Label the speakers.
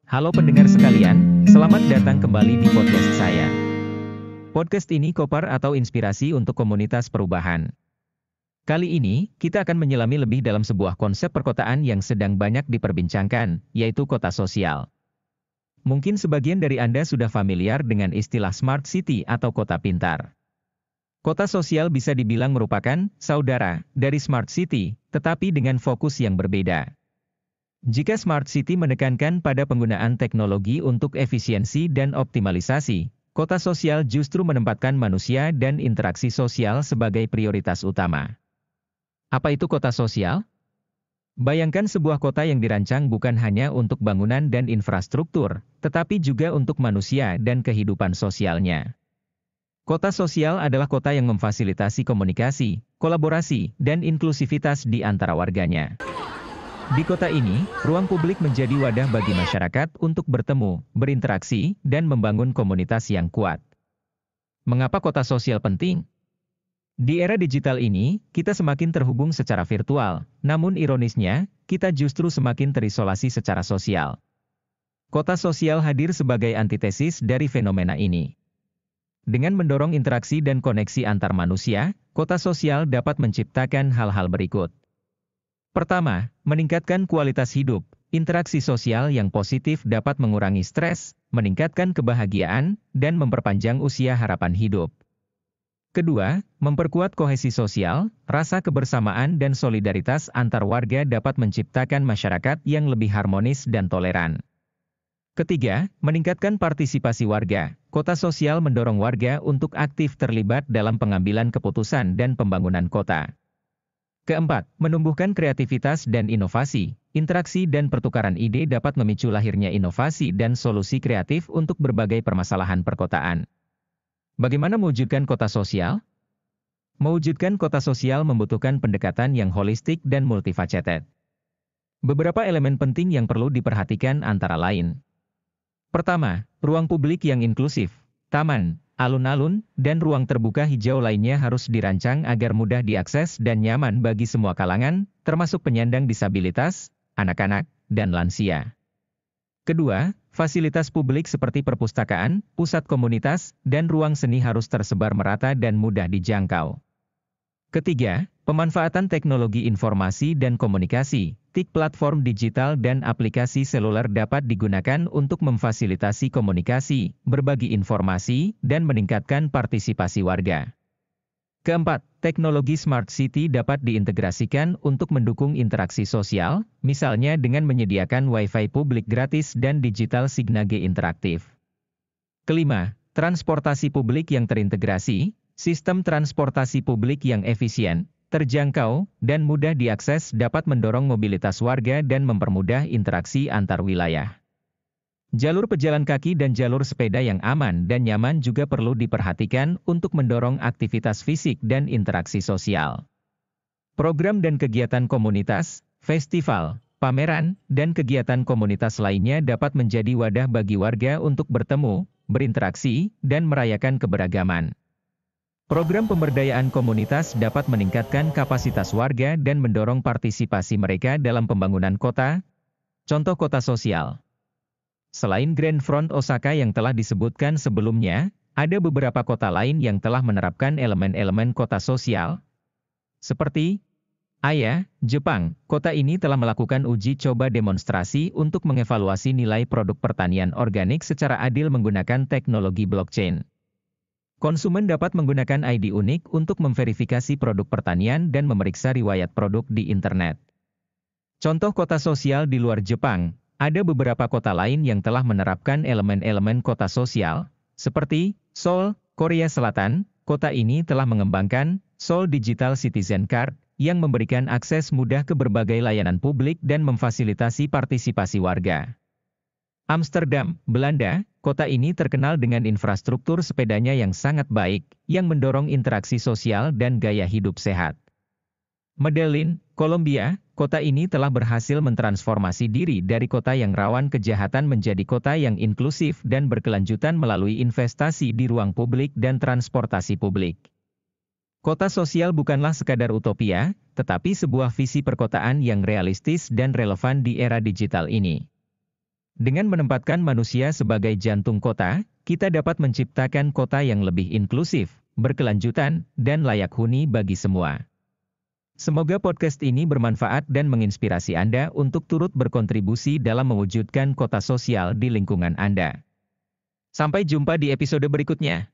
Speaker 1: Halo pendengar sekalian, selamat datang kembali di podcast saya. Podcast ini Kopar atau inspirasi untuk komunitas perubahan. Kali ini, kita akan menyelami lebih dalam sebuah konsep perkotaan yang sedang banyak diperbincangkan, yaitu kota sosial. Mungkin sebagian dari Anda sudah familiar dengan istilah smart city atau kota pintar. Kota sosial bisa dibilang merupakan saudara dari smart city, tetapi dengan fokus yang berbeda. Jika smart city menekankan pada penggunaan teknologi untuk efisiensi dan optimalisasi, kota sosial justru menempatkan manusia dan interaksi sosial sebagai prioritas utama. Apa itu kota sosial? Bayangkan sebuah kota yang dirancang bukan hanya untuk bangunan dan infrastruktur, tetapi juga untuk manusia dan kehidupan sosialnya. Kota sosial adalah kota yang memfasilitasi komunikasi, kolaborasi, dan inklusivitas di antara warganya. Di kota ini, ruang publik menjadi wadah bagi masyarakat untuk bertemu, berinteraksi, dan membangun komunitas yang kuat. Mengapa kota sosial penting? Di era digital ini, kita semakin terhubung secara virtual, namun ironisnya, kita justru semakin terisolasi secara sosial. Kota sosial hadir sebagai antitesis dari fenomena ini. Dengan mendorong interaksi dan koneksi antar manusia, kota sosial dapat menciptakan hal-hal berikut. Pertama, meningkatkan kualitas hidup. Interaksi sosial yang positif dapat mengurangi stres, meningkatkan kebahagiaan, dan memperpanjang usia harapan hidup. Kedua, memperkuat kohesi sosial, rasa kebersamaan dan solidaritas antar warga dapat menciptakan masyarakat yang lebih harmonis dan toleran. Ketiga, meningkatkan partisipasi warga. Kota sosial mendorong warga untuk aktif terlibat dalam pengambilan keputusan dan pembangunan kota. Keempat, menumbuhkan kreativitas dan inovasi. Interaksi dan pertukaran ide dapat memicu lahirnya inovasi dan solusi kreatif untuk berbagai permasalahan perkotaan. Bagaimana mewujudkan kota sosial? Mewujudkan kota sosial membutuhkan pendekatan yang holistik dan multifaceted. Beberapa elemen penting yang perlu diperhatikan antara lain. Pertama, ruang publik yang inklusif. Taman, alun-alun, dan ruang terbuka hijau lainnya harus dirancang agar mudah diakses dan nyaman bagi semua kalangan, termasuk penyandang disabilitas, anak-anak, dan lansia. Kedua, fasilitas publik seperti perpustakaan, pusat komunitas, dan ruang seni harus tersebar merata dan mudah dijangkau. Ketiga, pemanfaatan teknologi informasi dan komunikasi. TIK platform digital dan aplikasi seluler dapat digunakan untuk memfasilitasi komunikasi, berbagi informasi, dan meningkatkan partisipasi warga. Keempat, teknologi smart city dapat diintegrasikan untuk mendukung interaksi sosial, misalnya dengan menyediakan Wi-Fi publik gratis dan digital signage interaktif. Kelima, transportasi publik yang terintegrasi. Sistem transportasi publik yang efisien, terjangkau, dan mudah diakses dapat mendorong mobilitas warga dan mempermudah interaksi antar wilayah. Jalur pejalan kaki dan jalur sepeda yang aman dan nyaman juga perlu diperhatikan untuk mendorong aktivitas fisik dan interaksi sosial. Program dan kegiatan komunitas, festival, pameran, dan kegiatan komunitas lainnya dapat menjadi wadah bagi warga untuk bertemu, berinteraksi, dan merayakan keberagaman. Program pemberdayaan komunitas dapat meningkatkan kapasitas warga dan mendorong partisipasi mereka dalam pembangunan kota. Contoh kota sosial. Selain Grand Front Osaka yang telah disebutkan sebelumnya, ada beberapa kota lain yang telah menerapkan elemen-elemen kota sosial. Seperti Aya, Jepang, kota ini telah melakukan uji coba demonstrasi untuk mengevaluasi nilai produk pertanian organik secara adil menggunakan teknologi blockchain. Konsumen dapat menggunakan ID unik untuk memverifikasi produk pertanian dan memeriksa riwayat produk di internet. Contoh kota sosial di luar Jepang, ada beberapa kota lain yang telah menerapkan elemen-elemen kota sosial, seperti Seoul, Korea Selatan. Kota ini telah mengembangkan Seoul Digital Citizen Card, yang memberikan akses mudah ke berbagai layanan publik dan memfasilitasi partisipasi warga. Amsterdam, Belanda, kota ini terkenal dengan infrastruktur sepedanya yang sangat baik, yang mendorong interaksi sosial dan gaya hidup sehat. Medellin, Kolombia, kota ini telah berhasil mentransformasi diri dari kota yang rawan kejahatan menjadi kota yang inklusif dan berkelanjutan melalui investasi di ruang publik dan transportasi publik. Kota sosial bukanlah sekadar utopia, tetapi sebuah visi perkotaan yang realistis dan relevan di era digital ini. Dengan menempatkan manusia sebagai jantung kota, kita dapat menciptakan kota yang lebih inklusif, berkelanjutan, dan layak huni bagi semua. Semoga podcast ini bermanfaat dan menginspirasi Anda untuk turut berkontribusi dalam mewujudkan kota sosial di lingkungan Anda. Sampai jumpa di episode berikutnya.